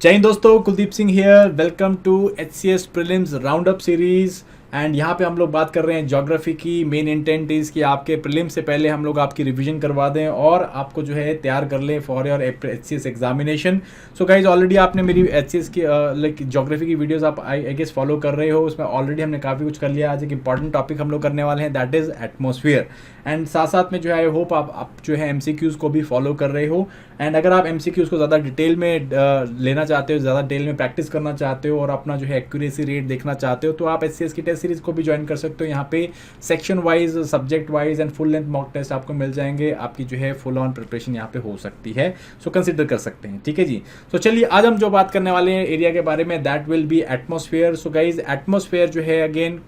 जय हिंद दोस्तों, Kuldeep Singh here. Welcome to HCS prelims round up series. And यहाँ पे हम लोग बात कर रहे हैं ज्योग्राफी की। मेन इंटेंट इज़ कि आपके प्रीलिम्स से पहले हम लोग आपकी रिवीजन करवा दें और आपको जो है तैयार कर लें for your HCS examination. So guys, already आपने मेरी HCS की लाइक ज्योग्राफी की वीडियोस आप आई गेस फॉलो कर रहे हो। उसमें ऑलरेडी हमने काफ़ी कुछ कर लिया। आज एक इंपॉर्टेंट टॉपिक हम लोग करने वाले हैं, दैट इज़ एटमॉस्फेयर। एंड साथ साथ में जो है आई होप आप जो है MCQs को भी फॉलो कर रहे हो। एंड अगर आप MCQs को ज़्यादा डिटेल में लेना चाहते हो, ज़्यादा डिटेल में प्रैक्टिस करना चाहते हो और अपना जो है एक्यूरेसी रेट देखना चाहते हो, तो आप HCS की टेस्ट सीरीज को भी ज्वाइन कर सकते हो। यहाँ पे section wise, subject wise and full length mock test आपको मिल जाएंगे। आपकी जो है फुल ऑन प्रिपरेशन यहाँ पे हो सकती है। सो कंसिडर कर सकते हैं, ठीक है जी। सो चलिए, आज हम जो बात करने वाले हैं एरिया के बारे में, that will be atmosphere. So guys, atmosphere जो है again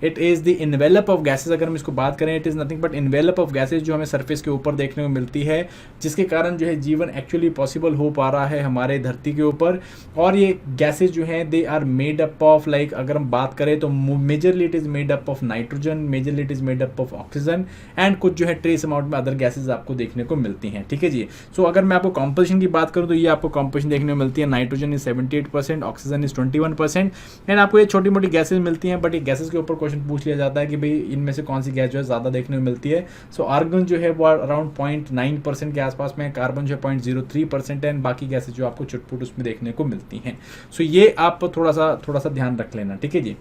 it is the envelope of gases. अगर हम इसको बात करें, it is nothing but envelope of gases जो हमें सरफेस के ऊपर देखने को मिलती है, जिसके कारण जो है जीवन एक्चुअली पॉसिबल हो पा रहा है हमारे धरती के ऊपर। और ये गैसेज जो हैं they are made up of, like अगर हम बात करें तो majorly it is made up of nitrogen, majorly it is made up of oxygen and कुछ जो है ट्रेस अमाउंट में अदर गैसेज आपको देखने को मिलती हैं, ठीक है जी। सो अगर मैं आपको कॉम्पोजिशन की बात करूँ तो ये आपको कॉम्पोजिशन देखने को मिलती है। Nitrogen is 78%, oxygen is 21% and आपको ये छोटी मोटी गैसेज मिलती हैं। बट ये गैसेज के ऊपर क्वेश्चन पूछ लिया जाता है कि भाई इनमें से कौन सी गैस जो है ज़्यादा देखने को मिलती है। सो आर्गन जो है वो अराउंड 0.9% के आसपास में, कार्बन जो है 0.03% है, बाकी गैसेज जो आपको चुटपुट उसमें देखने को मिलती हैं। सो ये आप थोड़ा सा ध्यान रख लेना, ठीक है जी।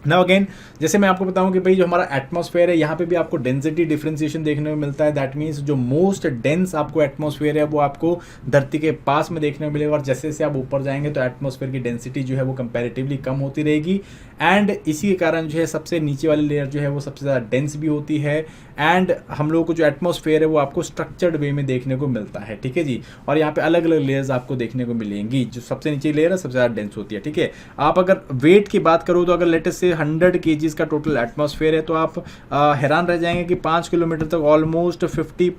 नाउ अगेन, जैसे मैं आपको बताऊं कि भाई जो हमारा एटमॉस्फेयर है, यहाँ पे भी आपको डेंसिटी डिफरेंशिएशन देखने को मिलता है। दैट मीन्स जो मोस्ट डेंस आपको एटमॉस्फेयर है वो आपको धरती के पास में देखने को मिलेगा, और जैसे जैसे आप ऊपर जाएंगे तो एटमॉस्फेयर की डेंसिटी जो है वो कंपैरेटिवली कम होती रहेगी। एंड इसी के कारण जो है सबसे नीचे वाली लेयर जो है वो सबसे ज़्यादा डेंस भी होती है। एंड हम लोगों को जो एटमॉस्फेयर है वो आपको स्ट्रक्चर्ड वे में देखने को मिलता है, ठीक है जी। और यहाँ पे अलग अलग लेयर्स आपको देखने को मिलेंगी। जो सबसे नीचे लेयर है सबसे ज़्यादा डेंस होती है, ठीक है। आप अगर वेट की बात करो तो अगर लेटेस्ट से 100 kgs का टोटल एटमॉस्फेयर है तो आप हैरान रह जाएंगे कि 5 किलोमीटर तक ऑलमोस्ट 50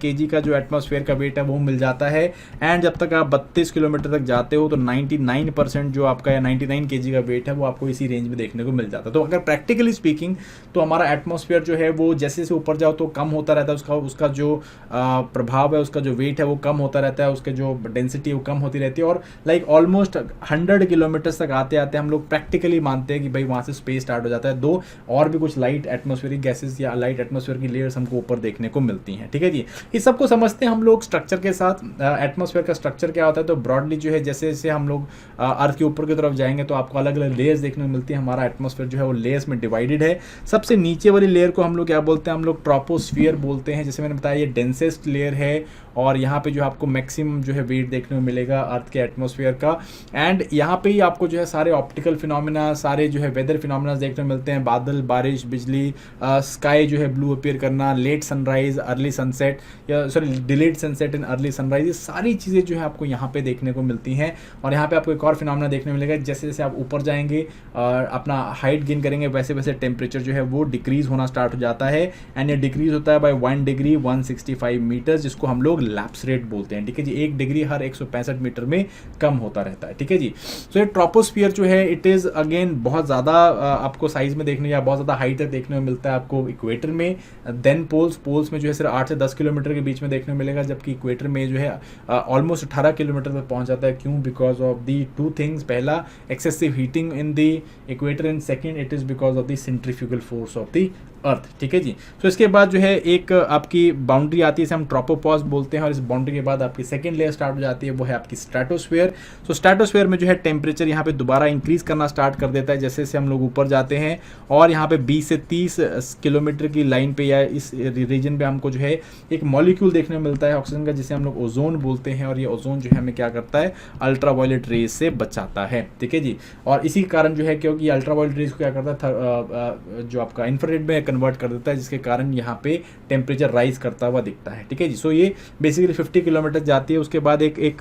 kg का जो एटमॉस्फेयर का वेट है वो मिल जाता है। एंड जब तक आप 32 किलोमीटर तक जाते हो तो 99% जो आपका 99 kg का वेट है वो आपको इसी रेंज में देखने को मिल जाता है। तो अगर प्रैक्टिकली स्पीकिंग तो हमारा एटमॉस्फेयर जो है वो जैसे से ऊपर जाओ तो कम होता रहता है। उसका जो प्रभाव है, उसका जो वेट है वो कम होता रहता है, उसके जो डेंसिटी वो कम होती रहती है। और लाइक ऑलमोस्ट 100 किलोमीटर तक आते आते हम लोग प्रैक्टिकली मानते हैं कि भाई वहाँ से स्पेस स्टार्ट हो जाता है। दो और भी कुछ लाइट एटमॉस्फेरिक गैसेस या लाइट एटमॉस्फेयर की लेयर्स हमको ऊपर देखने को मिलती हैं, ठीक है जी। इस सबको समझते हैं हम लोग स्ट्रक्चर के साथ। एटमॉस्फेयर का स्ट्रक्चर क्या होता है, तो ब्रॉडली जो है जैसे जैसे हम लोग अर्थ के ऊपर की तरफ जाएंगे तो आपको अलग अलग लेयर्स देखने को मिलती है। हमारा एटमॉस्फेयर जो है वो लेयर्स में डिवाइडेड है। सबसे नीचे वाली लेयर को हम लोग क्या बोलते हैं, हम लोग ट्रोपोस्फियर बोलते हैं। जैसे मैंने बताया ये डेंसेस्ट लेयर है और यहाँ पे जो आपको मैक्सिमम जो है वेट देखने को मिलेगा अर्थ के एटमॉस्फेयर का। एंड यहाँ पे ही आपको जो है सारे ऑप्टिकल फिनोमिना, सारे जो है वेदर फिनोमिना देखने को मिलते हैं। बादल, बारिश, बिजली, स्काई जो है ब्लू अपीयर करना, लेट सनराइज, अर्ली सनसेट, या sorry delayed sunset and early sunrise, ये सारी चीज़ें जो है आपको यहाँ पे देखने को मिलती हैं। और यहाँ पे आपको एक और फिनोमिना देखने को मिलेगा, जैसे जैसे आप ऊपर जाएंगे और अपना हाइट गेन करेंगे वैसे वैसे टेम्परेचर जो है वो डिक्रीज होना स्टार्ट हो जाता है। एंड ये डिक्रीज होता है बाय 1 डिग्री 165 मीटर, जिसको हम लोग लैप्स रेट बोलते हैं, ठीक है जी। 1 डिग्री हर 165 मीटर में कम होता रहता है, ठीक है जी। सो ये ट्रोपोस्फियर जो है इट इज़ अगेन बहुत ज़्यादा आपको साइज में देखने या बहुत ज़्यादा हाइट तक देखने को मिलता है आपको इक्वेटर में। देन पोल्स में जो है सिर्फ 8 से 10 किलोमीटर के बीच में देखने को मिलेगा, जबकि इक्वेटर में जो है ऑलमोस्ट 18 किलोमीटर तक पहुंच जाता है। क्यों? Because of the 2 things. पहला, excessive heating in the equator, and second it is because of the centrifugal force of the earth, ठीक है जी। तो इसके बाद जो है एक आपकी बाउंड्री आती है, इसे हम ट्रोपोपॉज बोलते हैं। और इस बाउंड्री के बाद आपकी सेकंड लेयर स्टार्ट हो जाती है, वो है आपकी स्ट्रेटोस्फेयर। सो स्ट्रेटोस्फेयर में जो है टेम्परेचर यहाँ पे दोबारा इंक्रीज करना स्टार्ट कर देता है जैसे जैसे हम लोग ऊपर जाते हैं। और यहाँ पे 20 से 30 किलोमीटर की लाइन पे या इस रीजन पे हमको जो है एक मॉलिक्यूल देखने को मिलता है ऑक्सीजन का, जिसे हम लोग ओजोन बोलते हैं। और ये ओजोन जो है हमें क्या करता है, अल्ट्रावायलेट रेज से बचाता है, ठीक है जी। और इसी कारण जो है क्योंकि अल्ट्रावायलेट रेज को क्या करता है, जो आपका इंफ्रारेड में कन्वर्ट कर देता है, जिसके कारण यहाँ पे टेम्परेचर राइज करता हुआ दिखता है, ठीक है जी। सो ये बेसिकली 50 किलोमीटर जाती है। उसके बाद एक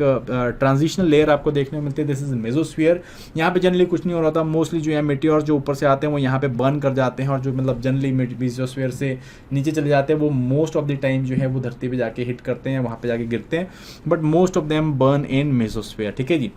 ट्रांजिशनल लेयर आपको देखने को मिलती है, दिस इज मेसोस्फीयर। यहाँ पे जनरली कुछ नहीं हो रहा था, मोस्टली जो है मेटियोर जो ऊपर से आते हैं वो यहाँ पे बर्न कर जाते हैं, और जो मतलब जनरली मेसोस्फीयर से नीचे चले जाते हैं वो मोस्ट ऑफ द टाइम जो है वो धरती पे जाके हिट करते हैं, वहाँ पे जाके गिरते हैं, but most of them burn in mesosphere, ठीक है जी।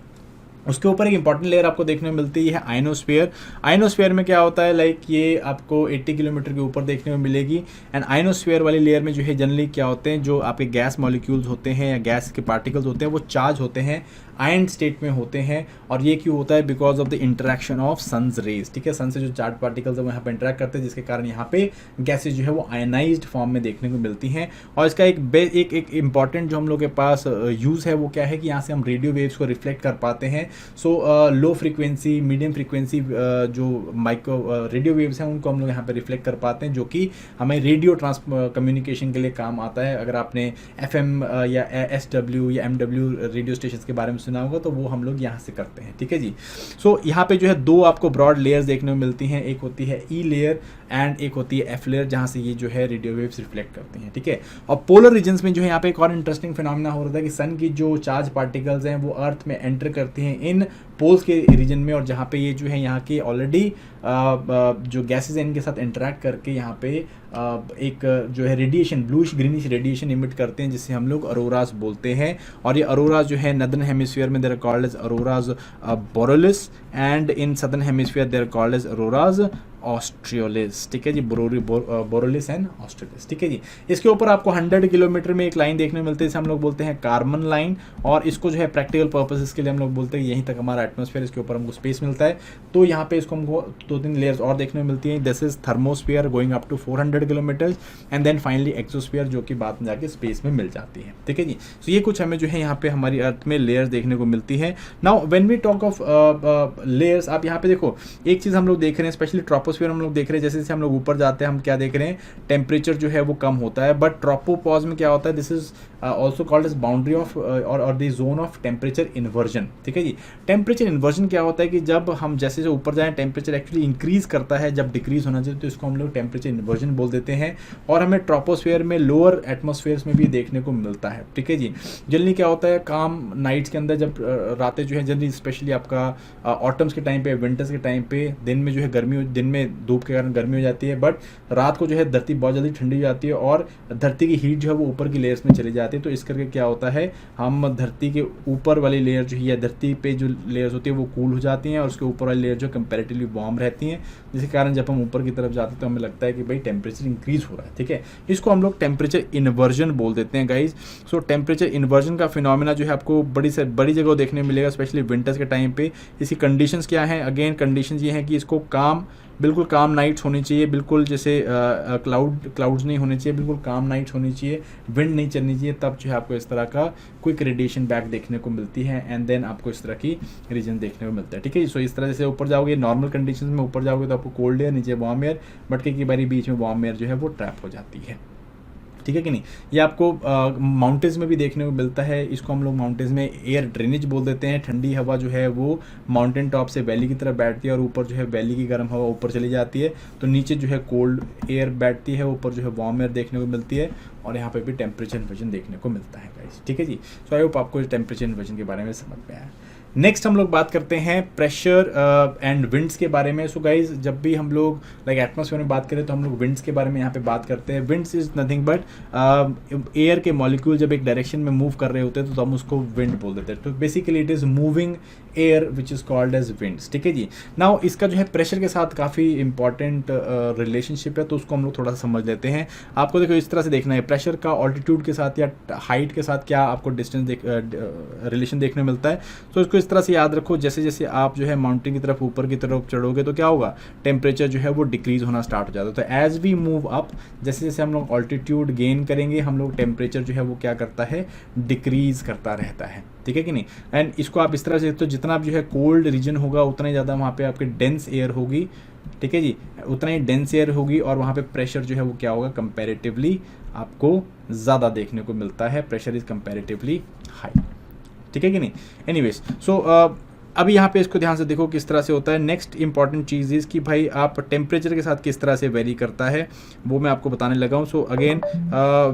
उसके ऊपर एक इंपॉर्टेंट लेयर आपको देखने को मिलती है आयनोस्फीयर। आयनोस्फीयर में क्या होता है, लाइक ये आपको 80 किलोमीटर के ऊपर देखने को मिलेगी। एंड आयनोस्फीयर वाली लेयर में जो है जनरली क्या होते हैं, जो आपके गैस मॉलिक्यूल्स होते हैं या गैस के पार्टिकल्स होते हैं वो चार्ज होते हैं आयन स्टेट में होते हैं। और ये क्यों होता है? Because of the interaction of sun's rays, ठीक है। सन से जो चार्ज पार्टिकल्स है वो यहाँ पे इंटरेक्ट करते हैं, जिसके कारण यहाँ पे गैसेज जो है वो आयनाइज्ड फॉर्म में देखने को मिलती हैं। और इसका एक इंपॉर्टेंट जो हम लोग के पास यूज़ है वो क्या है कि यहाँ से हम रेडियो वेव्स को रिफ्लेक्ट कर पाते हैं। सो लो फ्रीक्वेंसी, मीडियम फ्रीक्वेंसी जो माइक्रो रेडियो वेव्स हैं उनको हम लोग यहाँ पे रिफ्लेक्ट कर पाते हैं, जो कि हमें रेडियो कम्युनिकेशन के लिए काम आता है। अगर आपने FM या SW या MW रेडियो स्टेशन के बारे में सुना होगा तो वो हम लोग यहाँ से करते हैं, ठीक है जी। सो यहाँ पे जो है दो आपको ब्रॉड लेयर्स देखने को मिलती हैं, एक होती है E लेयर एंड एक होती है F लेयर, जहाँ से ये जो है रेडियो वेव्स रिफ्लेक्ट करती हैं, ठीक है। और पोलर रीजन्स में जो है यहाँ पे एक और इंटरेस्टिंग फिनोमेना हो रहा था कि सन की जो चार्ज पार्टिकल्स हैं वो अर्थ में एंटर करती हैं इन पोल्स के रीजन में, और जहाँ पे ये जो है यहाँ की ऑलरेडी जो गैसेज हैं इनके साथ इंटरेक्ट करके यहाँ पे एक जो है radiation, bluish greenish radiation emit करते हैं, जिससे हम लोग अरोरास बोलते हैं। और ये अरोरास जो है नदर्न हेमिस्फीयर में they're called as auroras borealis and in southern hemisphere they're called as auroras australis, ठीक है जी। बोरेलिस एंड ऑस्ट्रियोलिस, ठीक है जी। इसके ऊपर आपको 100 किलोमीटर में एक लाइन देखने को मिलती है, जिसे हम लोग बोलते हैं कार्बन लाइन, और इसको जो है प्रैक्टिकल पर्पसेस के लिए हम लोग बोलते हैं यहीं तक हमारा एटमॉस्फेयर, इसके ऊपर हमको स्पेस मिलता है। तो यहाँ पे इसको हमको 2-3 लेयर्स और देखने को मिलती हैं। This is thermosphere going up to 400 kilometre and then finally exosphere, जो कि बाद में जाके स्पेस में मिल जाती है, ठीक है जी। तो ये कुछ हमें जो है यहाँ पे हमारी अर्थ में लेयर्स देखने को मिलती है। Now when we talk of layers, आप यहाँ पे देखो एक चीज़ हम लोग देख रहे हैं, स्पेशली ट्रोपोस्फीयर हम लोग देख रहे हैं। जैसे जैसे हम लोग ऊपर जाते हैं हम क्या देख रहे हैं, टेम्परेचर जो है वो कम होता है, बट ट्रोपोपॉज में क्या होता है, this is also called as boundary of और the zone of temperature inversion, ठीक है जी। टेम्परेचर इन्वर्जन क्या होता है कि जब हम जैसे जो ऊपर जाएं टेम्परेचर एक्चुअली इंक्रीज करता है, जब डिक्रीज होना चाहिए तो इसको हम लोग टेम्परेचर इन्वर्जन बोल देते हैं। और हमें ट्रोपोस्फीयर में लोअर एटमॉस्फेयर्स में भी देखने को मिलता है, ठीक है जी। जनरली क्या होता है, काम नाइट्स के अंदर जब रातें जो है जनरली स्पेशली आपका ऑटम्स के टाइम पे, विंटर्स के टाइम पे दिन में जो है गर्मी, दिन में धूप के कारण गर्मी हो जाती है, बट रात को जो है धरती बहुत जल्दी ठंडी हो जाती है और धरती की हीट जो है वो ऊपर की लेयर्स में चली जाती है। तो इस करके क्या होता है, हम धरती के ऊपर वाली लेयर जो है या धरती पे जो लेयर्स होती है वो कूल हो जाती हैं, और उसके ऊपर वाली लेयर जो कंपैरेटिवली वार्म रहती हैं, जिसके कारण जब हम ऊपर की तरफ जाते हैं तो हमें लगता है कि भाई टेम्परेचर इंक्रीज हो रहा है, ठीक है। इसको हम लोग टेम्परेचर इन्वर्जन बोल देते हैं गाइज। सो टेम्परेचर इन्वर्जन का फिनोमेना जो है आपको बड़ी से बड़ी जगह देखने मिलेगा, स्पेशली विंटर्स के टाइम पे। इसकी कंडीशंस क्या हैं, अगेन कंडीशंस ये हैं कि इसको बिल्कुल काम नाइट्स होनी चाहिए, बिल्कुल जैसे क्लाउड्स नहीं होने चाहिए, बिल्कुल काम नाइट्स होनी चाहिए, विंड नहीं चलनी चाहिए, तब जो है आपको इस तरह का क्विक रेडिएशन बैक देखने को मिलती है एंड देन आपको इस तरह की रीजन देखने को मिलता है, ठीक है। सो इस तरह जैसे ऊपर जाओगे नॉर्मल कंडीशंस में ऊपर जाओगे तो आपको कोल्ड एयर, नीचे वार्म एयर, बट कई बारी बीच में वार्म एयर जो है वो ट्रैप हो जाती है, ठीक है कि नहीं। ये आपको माउंटेन्स में भी देखने को मिलता है। इसको हम लोग माउंटेन्स में एयर ड्रेनेज बोल देते हैं। ठंडी हवा जो है वो माउंटेन टॉप से वैली की तरफ बैठती है और ऊपर जो है वैली की गर्म हवा ऊपर चली जाती है, तो नीचे जो है कोल्ड एयर बैठती है, ऊपर जो है वार्म एयर देखने को मिलती है, और यहाँ पे भी टेम्परेचर इन्वर्जन देखने को मिलता है गाइस, ठीक है जी। सो आई होप आपको टेम्परेचर इन्वर्जन के बारे में समझ में आया। नेक्स्ट हम लोग बात करते हैं प्रेशर एंड विंड्स के बारे में। सो गाइज जब भी हम लोग लाइक एटमॉस्फेयर में बात करें तो हम लोग विंड्स के बारे में यहाँ पे बात करते हैं। Winds is nothing but air के मॉलिक्यूल जब एक डायरेक्शन में मूव कर रहे होते हैं तो हम उसको विंड बोल देते हैं। तो basically it is moving air which is called as winds, ठीक है जी। नाउ इसका जो है प्रेशर के साथ काफ़ी इंपॉर्टेंट रिलेशनशिप है, तो उसको हम लोग थोड़ा सा समझ लेते हैं। आपको देखो इस तरह से देखना है, प्रेशर का ऑल्टीट्यूड के साथ या हाइट के साथ क्या आपको डिस्टेंस रिलेशन देखने मिलता है। तो इसको इस तरह से याद रखो, जैसे जैसे आप जो है माउंटेन की तरफ ऊपर की तरफ चढ़ोगे तो क्या होगा, टेम्परेचर जो है वो डिक्रीज होना स्टार्ट हो जाता है। तो एज वी मूव अप, जैसे जैसे हम लोग ऑल्टीट्यूड गेन करेंगे, हम लोग टेम्परेचर जो है वो क्या करता है, डिक्रीज करता रहता है, ठीक है कि नहीं। एंड इसको आप इस तरह से, तो जितना जो है कोल्ड रीजन होगा उतना ही ज़्यादा वहाँ पे आपके डेंस एयर होगी, ठीक है जी, उतना ही डेंस एयर होगी, और वहाँ पे प्रेशर जो है वो क्या होगा, कंपैरेटिवली आपको ज़्यादा देखने को मिलता है। प्रेशर इज कंपैरेटिवली हाई, ठीक है कि नहीं। एनीवेज सो अभी यहाँ पे इसको ध्यान से देखो किस तरह से होता है। नेक्स्ट इंपॉर्टेंट चीज़ इज़ कि भाई आप टेम्परेचर के साथ किस तरह से वेरी करता है वो मैं आपको बताने लगा हूँ। So again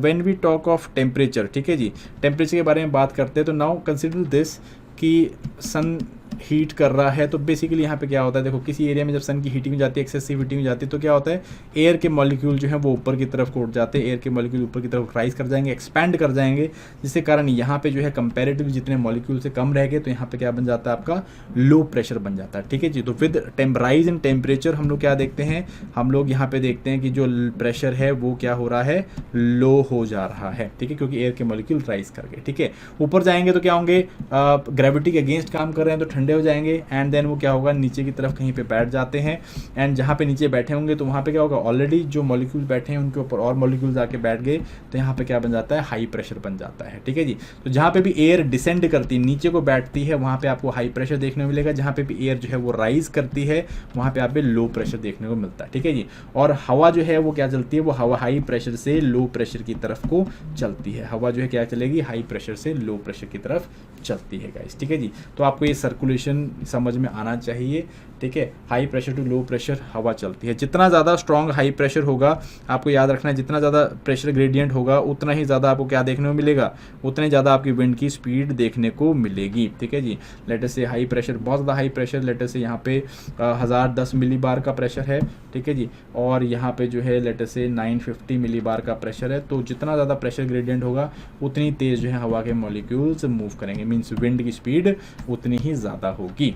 when we talk of temperature, ठीक है जी, टेम्परेचर के बारे में बात करते हैं तो नाउ कंसिडर दिस कि सन हीट कर रहा है, तो बेसिकली यहाँ पे क्या होता है, देखो किसी एरिया में जब सन की हीटिंग हो जाती है, एक्सेसिव हीटिंग हो जाती है, तो क्या होता है, एयर के मॉलिक्यूल जो है वो ऊपर की तरफ उठ जाते हैं, एयर के मॉलिक्यूल ऊपर की तरफ राइज कर जाएंगे, एक्सपैंड कर जाएंगे, जिसके कारण यहाँ पे जो है कंपेरेटिव जितने मॉलिक्यूल से कम रह गए, तो यहाँ पे क्या बन जाता है, आपका लो प्रेशर बन जाता है। ठीक है जी। तो विद राइज इन टेम्परेचर हम लोग क्या देखते हैं, हम लोग यहाँ पे देखते हैं कि जो प्रेशर है वो क्या हो रहा है, लो हो जा रहा है। ठीक है, क्योंकि एयर के मॉलिक्यूल राइज कर गए। ठीक है, ऊपर जाएंगे तो क्या होंगे, ग्रेविटी के अगेंस्ट काम कर रहे हैं तो ठंडे हो जाएंगे, एंड देन वो क्या होगा, नीचे की तरफ कहीं पे बैठ जाते हैं, एंड जहाँ पे नीचे बैठे होंगे तो वहाँ पे क्या होगा, ऑलरेडी जो मॉलिक्यूल बैठे हैं उनके ऊपर और मॉलिक्यूल्स आके बैठ गए, तो यहाँ पे क्या बन जाता है, हाई प्रेशर बन जाता है। ठीक है जी। तो जहाँ पे भी एयर डिसेंड करती है, नीचे को बैठती है, वहाँ पे आपको हाई प्रेशर देखने को मिलेगा, जहाँ पे भी एयर जो है वो राइज करती है, वहाँ पे आप लो प्रेशर देखने को मिलता है। ठीक है जी। और हवा जो है वो क्या चलती है, वो हवा हाई प्रेशर से लो प्रेशर की तरफ को चलती है। हवा जो है क्या चलेगी, हाई प्रेशर से लो प्रेशर की तरफ चलती है गाइस। ठीक है जी। तो आपको ये सर्कुलेशन समझ में आना चाहिए। ठीक है, high pressure to low pressure हवा चलती है। जितना ज़्यादा स्ट्रॉन्ग हाई प्रेशर होगा, आपको याद रखना है, जितना ज़्यादा प्रेशर ग्रेडियंट होगा उतना ही ज़्यादा आपको क्या देखने को मिलेगा, उतने ज़्यादा आपकी विंड की स्पीड देखने को मिलेगी। ठीक है जी। लेटर से हाई प्रेशर, बहुत ज़्यादा हाई प्रेशर, लेटर से यहाँ पे 1010 मिली बार का प्रेशर है। ठीक है जी। और यहाँ पे जो है लेटर से 950 मिली बार का प्रेशर है। तो जितना ज़्यादा प्रेशर ग्रेडियंट होगा उतनी तेज़ जो है हवा के मॉलिक्यूल्स मूव करेंगे, मीन्स विंड की स्पीड उतनी ही ज़्यादा होगी।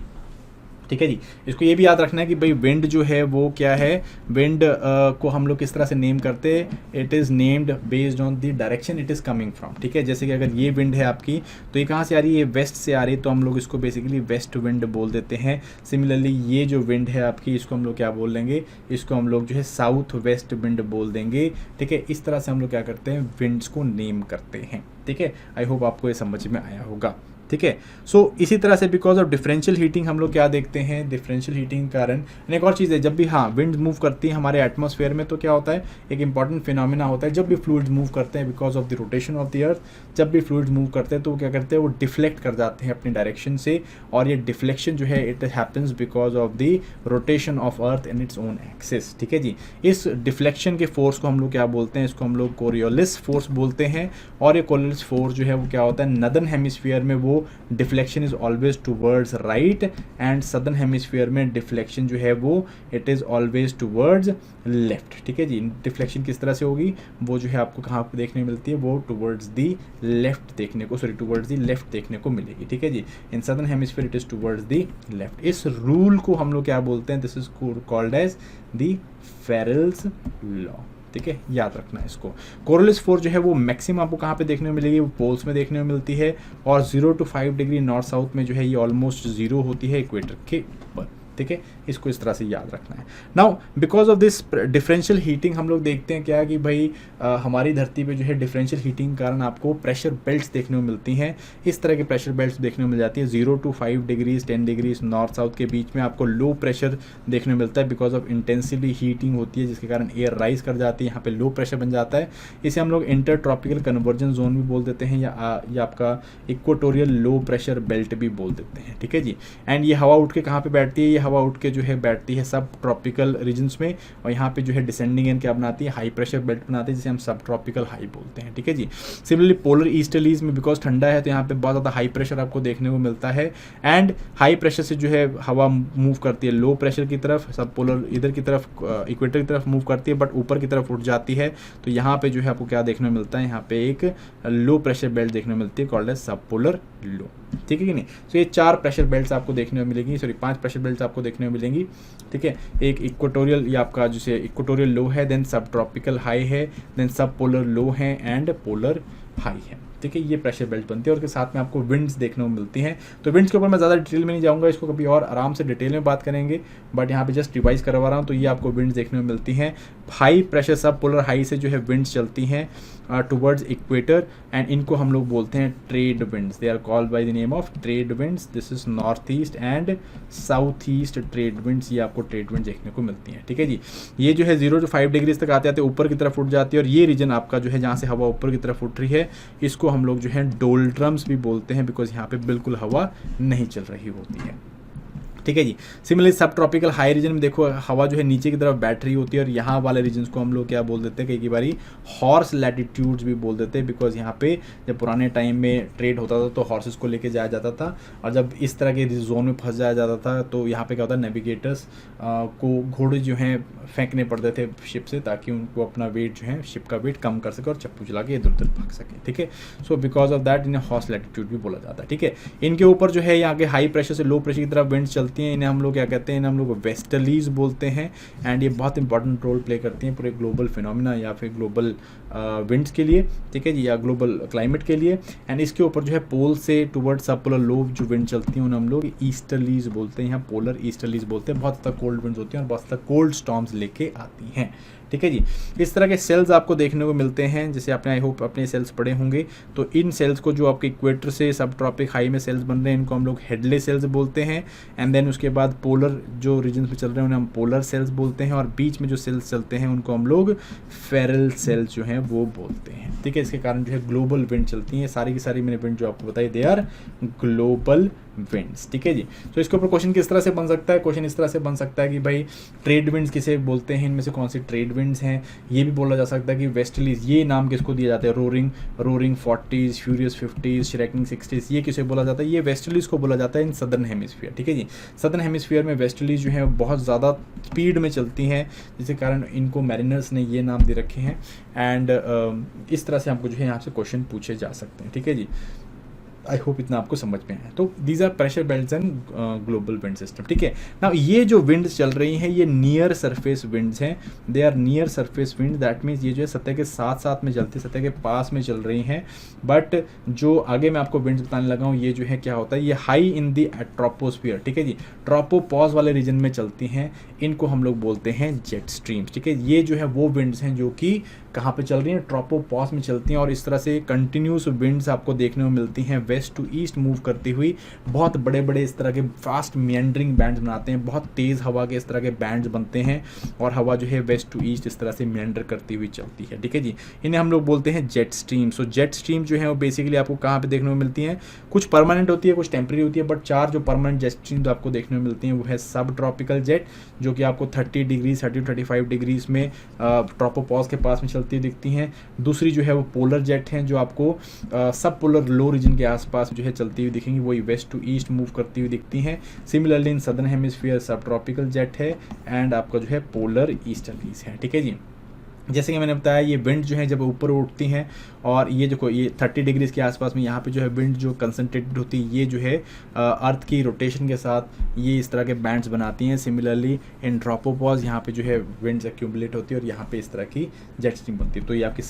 ठीक है जी। इसको ये भी याद रखना है कि भाई विंड जो है वो क्या है, विंड को हम लोग किस तरह से नेम करते हैं, it is named based on the direction it is coming from. ठीक है, जैसे कि अगर ये विंड है आपकी, तो ये कहाँ से आ रही है, ये वेस्ट से आ रही है, तो हम लोग इसको बेसिकली वेस्ट विंड बोल देते हैं। सिमिलरली ये जो विंड है आपकी, इसको हम लोग क्या बोल देंगे, इसको हम लोग जो है साउथ वेस्ट विंड बोल देंगे। ठीक है, इस तरह से हम लोग क्या करते हैं, विंड्स को नेम करते हैं। ठीक है, आई होप आपको ये समझ में आया होगा। ठीक है, सो इसी तरह से बिकॉज ऑफ डिफरेंशियल हीटिंग हम लोग क्या देखते हैं, डिफरेंशियल हीटिंग के कारण एक और चीज़ है, जब भी विंड मूव करती है हमारे एटमॉस्फेयर में, तो क्या होता है, एक इंपॉर्टेंट फिनोमिना होता है, जब भी फ्लूइड्स मूव करते हैं because of the rotation of the earth, जब भी फ्लूइड्स मूव करते हैं तो वो क्या करते हैं, वो डिफ्लेक्ट कर जाते हैं अपनी डायरेक्शन से, और ये डिफ्लेक्शन जो है it happens because of the rotation of earth in its own axis. ठीक है जी। इस डिफ्लेक्शन के फोर्स को हम लोग क्या बोलते हैं, इसको हम लोग कोरियोलिस फोर्स बोलते हैं। और ये कोरियोलिस फोर्स जो है वो क्या होता है, नदर्न हेमिस्फीयर में वो deflection is always towards right, and southern hemisphere में डिफ्लेक्शन जो है वो it is always towards left. ठीक है जी। डिफ्लेक्शन किस तरह से होगी, वो जो है आपको कहाँ पे देखने मिलती है, वो टूवर्ड्स दी लेफ्ट देखने को, सॉरी टूवर्ड्स दी लेफ्ट देखने को मिलेगी। ठीक है जी। In southern hemisphere it is towards the left. इस रूल को हम लोग क्या बोलते हैं, this is called as the Ferrel's law. ठीक है, याद रखना है इसको। कोरियोलिस फोर्स जो है वो मैक्सिमम आपको कहाँ पे देखने को मिलेगी, वो पोल्स में देखने को मिलती है, और 0 to 5 डिग्री नॉर्थ साउथ में जो है ये ऑलमोस्ट 0 होती है इक्वेटर के ऊपर। ठीक है, इसको इस तरह से याद रखना है। Now because of this differential heating हम लोग देखते हैं क्या कि भाई हमारी धरती पे जो है डिफरेंशियल हीटिंग के कारण आपको प्रेशर बेल्ट्स देखने को मिलती हैं। इस तरह के प्रेशर बेल्ट्स देखने को मिल जाती है 0 to 5 degrees 10 degrees north south के बीच में आपको लो प्रेशर देखने को मिलता है, बिकॉज ऑफ इंटेंसिवली हीटिंग होती है, जिसके कारण एयर राइज कर जाती है, यहाँ पे लो प्रेशर बन जाता है। इसे हम लोग इंटर ट्रॉपिकल कन्वर्जन जोन भी बोल देते हैं, या आपका इक्वेटोरियल लो प्रेशर बेल्ट भी बोल देते हैं। ठीक है जी। एंड ये हवा उठ के कहाँ पे बैठती है, ये हवा उठ के जो है बैठती है सब ट्रॉपिकल रीजन्स में, और यहाँ पे जो है डिसेंडिंग एंड क्या बनाती है, हाई प्रेशर बेल्ट बनाती है, जिसे हम सब ट्रॉपिकल हाई बोलते हैं। ठीक है जी। सिमिलरली पोलर ईस्टर्लीज में बिकॉज ठंडा है तो यहाँ पे बहुत ज़्यादा हाई प्रेशर आपको देखने को मिलता है, एंड हाई प्रेशर से जो है हवा मूव करती है लो प्रेशर की तरफ, सब पोलर इधर की तरफ इक्वेटर की तरफ मूव करती है, बट ऊपर की तरफ उठ जाती है, तो यहाँ पे जो है आपको क्या देखने को मिलता है, यहाँ पे एक लो प्रेशर बेल्ट देखने को मिलती है कॉल्ड एज सब पोलर लो। ठीक है कि नहीं। तो ये 4 प्रेशर बेल्ट्स आपको देखने को मिलेंगी, सॉरी 5 प्रेशर बेल्ट्स आपको देखने को मिलेंगी। ठीक है, एक इक्वेटोरियल, ये आपका जैसे इक्वेटोरियल लो है, देन सब ट्रॉपिकल हाई है, देन सब पोलर लो है, एंड पोलर हाई है। ठीक है, ये प्रेशर बेल्ट बनती है, और उसके साथ में आपको विंड्स देखने को मिलती हैं। तो विंड्स के ऊपर मैं ज़्यादा डिटेल में नहीं जाऊँगा, इसको कभी और आराम से डिटेल में बात करेंगे, बट यहाँ पे जस्ट रिवाइज करवा रहा हूँ। तो ये आपको विंड्स देखने को मिलती हैं, हाई प्रेशर सब पोलर हाई से जो है विंड्स चलती हैं टुवर्ड्स इक्वेटर, एंड इनको हम लोग बोलते हैं trade winds. They are called by the name of trade winds. This is north east and south east trade winds, ये आपको ट्रेड विंड देखने को मिलती हैं। ठीक है जी। ये जो है 0 to 5 डिग्रीज तक आते आते ऊपर की तरफ उठ जाती है, और ये रीजन आपका जो है जहाँ से हवा ऊपर की तरफ उठ रही है, इसको हम लोग जो है डोल्ट्रम्स भी बोलते हैं, बिकॉज यहाँ पे बिल्कुल हवा नहीं चल रही होती है। ठीक है जी। सिमिलरली सब ट्रॉपिकल हाई रीजन में देखो हवा जो है नीचे की तरफ बैठ रही होती है, और यहाँ वाले रीजन्स को हम लोग क्या बोल देते हैं, कई बारी हॉर्स लैटिट्यूड्स भी बोल देते हैं, बिकॉज यहाँ पे जब पुराने टाइम में ट्रेड होता था तो हॉर्सेस को लेके जाया जाता था, और जब इस तरह के जोन में फंस जाया जाता था तो यहाँ पे क्या होता है, नेविगेटर्स को घोड़े जो हैं फेंकने पड़ते थे शिप से, ताकि उनको अपना वेट जो है शिप का वेट कम कर सके और चप्पू चला के इधर उधर भाग सके। ठीक है, सो बिकॉज ऑफ दैट इन्हें हॉर्स लैटिट्यूड भी बोला जाता है। ठीक है, इनके ऊपर जो है यहाँ के हाई प्रेशर से लो प्रेशर की तरफ विंड्स चलती हैं, इन्हें हम लोग क्या कहते हैं, इन्हें हम लोग वेस्टर्लीज बोलते हैं, एंड ये बहुत इंपॉर्टेंट रोल प्ले करती हैं पूरे ग्लोबल फिनोमिना या फिर ग्लोबल विंड्स के लिए। ठीक है जी, या ग्लोबल क्लाइमेट के लिए। एंड इसके ऊपर जो है पोल से टुवर्ड्स सब पोलर लो जो विंड चलती हैं उन्हें हम लोग ईस्टर्लीज बोलते हैं, यहाँ पोलर ईस्टर्लीज बोलते हैं। बहुत ज़्यादा कोल्ड विंड्स होती हैं और बहुत ज़्यादा कोल्ड स्टॉर्म्स लेके आती हैं। ठीक है जी, इस तरह के सेल्स आपको देखने को मिलते हैं, जैसे आपने आई होप अपने सेल्स पढ़े होंगे। तो इन सेल्स को जो आपके इक्वेटर से सब ट्रॉपिक हाई में सेल्स बन रहे हैं इनको हम लोग हेडले सेल्स बोलते हैं। एंड देन उसके बाद पोलर जो रीजन में चल रहे हैं उन्हें हम पोलर सेल्स बोलते हैं, और बीच में जो सेल्स चलते हैं उनको हम लोग फेरल सेल्स जो हैं वो बोलते हैं। ठीक है, इसके कारण जो है ग्लोबल विंड चलती हैं, सारी की सारी मैंने विंड जो आपको बताई दे आर ग्लोबल विंड्स। ठीक है जी, तो इसके ऊपर क्वेश्चन किस तरह से बन सकता है, क्वेश्चन इस तरह से बन सकता है कि भाई ट्रेड विंड्स किसे बोलते हैं, इनमें से कौन सी ट्रेड विंड्स हैं। ये भी बोला जा सकता है कि वेस्टर्लीज ये नाम किसको दिया जाता है, roaring 40s, furious 50s, श्रैकिंग 60s, ये किसे बोला जाता है, ये वेस्टर्लीज को बोला जाता है इन सदर्न हेमिस्फीयर। ठीक है जी, सदर्न हेमिस्फीयर में वेस्टर्लीज जो है बहुत ज़्यादा स्पीड में चलती हैं, जिसके कारण इनको मैरिनर्स ने ये नाम दे रखे हैं। एंड इस तरह से हमको जो है यहाँ से क्वेश्चन पूछे जा सकते हैं। ठीक है जी, आई होप इतना आपको समझ में आया। तो these are pressure belts and global wind system. ठीक है ना, ये जो विंड्स चल रही हैं ये नियर सरफेस विंड्स हैं, they are near surface wind. That means ये जो है सतह के साथ साथ में चलती, सतह के पास में चल रही हैं। बट जो आगे मैं आपको विंड्स बताने लगा हूँ ये जो है क्या होता है, ये हाई इन दी ट्रोपोस्फियर। ठीक है जी, ट्रोपोपॉज वाले रीजन में चलती हैं, इनको हम लोग बोलते हैं जेट स्ट्रीम्स। ठीक है, ये जो है वो विंड्स हैं जो कि कहाँ पे चल रही हैं, ट्रोपोपॉज में चलती हैं, और इस तरह से कंटिन्यूस विंड्स आपको देखने को मिलती हैं वेस्ट टू ईस्ट मूव करती हुई। बहुत बड़े बड़े इस तरह के फास्ट मियंडरिंग बैंड्स बनाते हैं, बहुत तेज़ हवा के इस तरह के बैंड्स बनते हैं, और हवा जो है वेस्ट टू ईस्ट इस तरह से मियंडर करती हुई चलती है। ठीक है जी, इन्हें हम लोग बोलते हैं जेट स्ट्रीम। सो जेट स्ट्रीम जो है वो बेसिकली आपको कहाँ पे देखने को मिलती हैं, कुछ परमानेंट होती है, कुछ टेम्परेरी होती है, बट 4 जो परमानेंट जेट स्ट्रीम आपको देखने को मिलती हैं वो है सब ट्रॉपिकल जेट, जो कि आपको 30 डिग्री 35 डिग्रीज में ट्रोपोपॉज के पास में चलती हुई दिखती हैं। दूसरी जो है वो पोलर जेट हैं, जो आपको सब पोलर लो रीजन के आसपास जो है चलती हुई दिखेंगी, वही वेस्ट टू ईस्ट मूव करती हुई दिखती हैं। सिमिलरली इन सदर्न हेमिस्फीयर सब ट्रॉपिकल जेट है, एंड आपका जो है पोलर ईस्टर्लीज है। ठीक है जी, जैसे कि मैंने बताया ये विंड जो है जब ऊपर उठती हैं, और ये देखो ये 30 डिग्रीज के आसपास में यहाँ पे जो है विंड जो कंसनट्रेटेड होती है, ये जो है अर्थ की रोटेशन के साथ ये इस तरह के बैंड्स बनाती हैं। सिमिलरली इन ट्रोपोपॉज यहाँ पे जो है विंड्स एक्यूमुलेट होती है, और यहाँ पे इस तरह की जेट स्ट्रीम बनती है। तो ये आपकी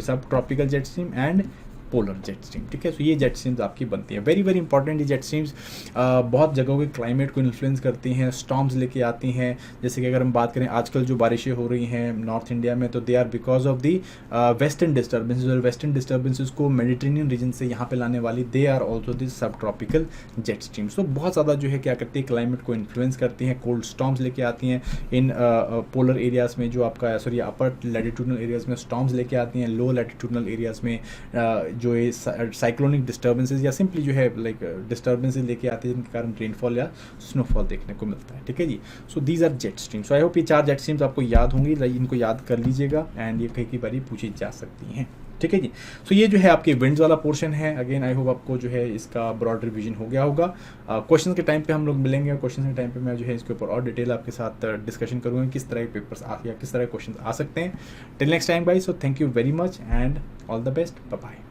सब tropical jet stream and polar jet stream. ठीक है, तो ये जेट स्ट्रीम्स आपकी बनती है। वेरी वेरी इंपॉर्टेंट ये जेट स्ट्रीम्स बहुत जगहों के क्लाइमेट को इन्फ्लुएंस करती हैं, स्टॉर्म्स लेके आती हैं। जैसे कि अगर हम बात करें आजकल जो बारिशें हो रही हैं नॉर्थ इंडिया में, तो they are because of the western disturbances, और वेस्टर्न डिस्टर्बेंसेज को मेडिटेरेनियन रीजन से यहाँ पे लाने वाली दे आर ऑल्सो दी सब ट्रॉपिकल जेट स्ट्रीम्स। तो बहुत ज़्यादा जो है क्या करती है, क्लाइमेट को इन्फ्लुएंस करती हैं, कोल्ड स्टॉर्म्स लेके आती हैं इन पोलर एरियाज़ में, जो आपका अपर लैटिट्यूडनल एरियाज़ में स्टॉर्म्स लेके आती हैं, लो लैटिट्यूडनल एरियाज़ में जो ये साइक्लोनिक डिस्टर्बेंसेज या सिंपली जो है लाइक डिस्टर्बेंसेज लेके आते हैं, जिनके कारण रेनफॉल या स्नोफॉल देखने को मिलता है। ठीक है जी, so these are jet streams. So I hope ये 4 जेट स्ट्रीम्स आपको याद होंगी, इनको याद कर लीजिएगा, एंड ये कई बारी पूछी जा सकती हैं। ठीक है जी, सो ये जो है आपके विंड्स वाला पोर्शन है। अगेन आई होप आपको जो है इसका ब्रॉड रिवीजन हो गया होगा। क्वेश्चन के टाइम पे हम लोग मिलेंगे, और क्वेश्चन के टाइम पे मैं जो है इसके ऊपर और डिटेल आपके साथ डिस्कशन करूँगा, किस तरह के पेपर्स या किस तरह के क्वेश्चन आ सकते हैं। Till next time guys, so thank you very much and all the best, bye bye.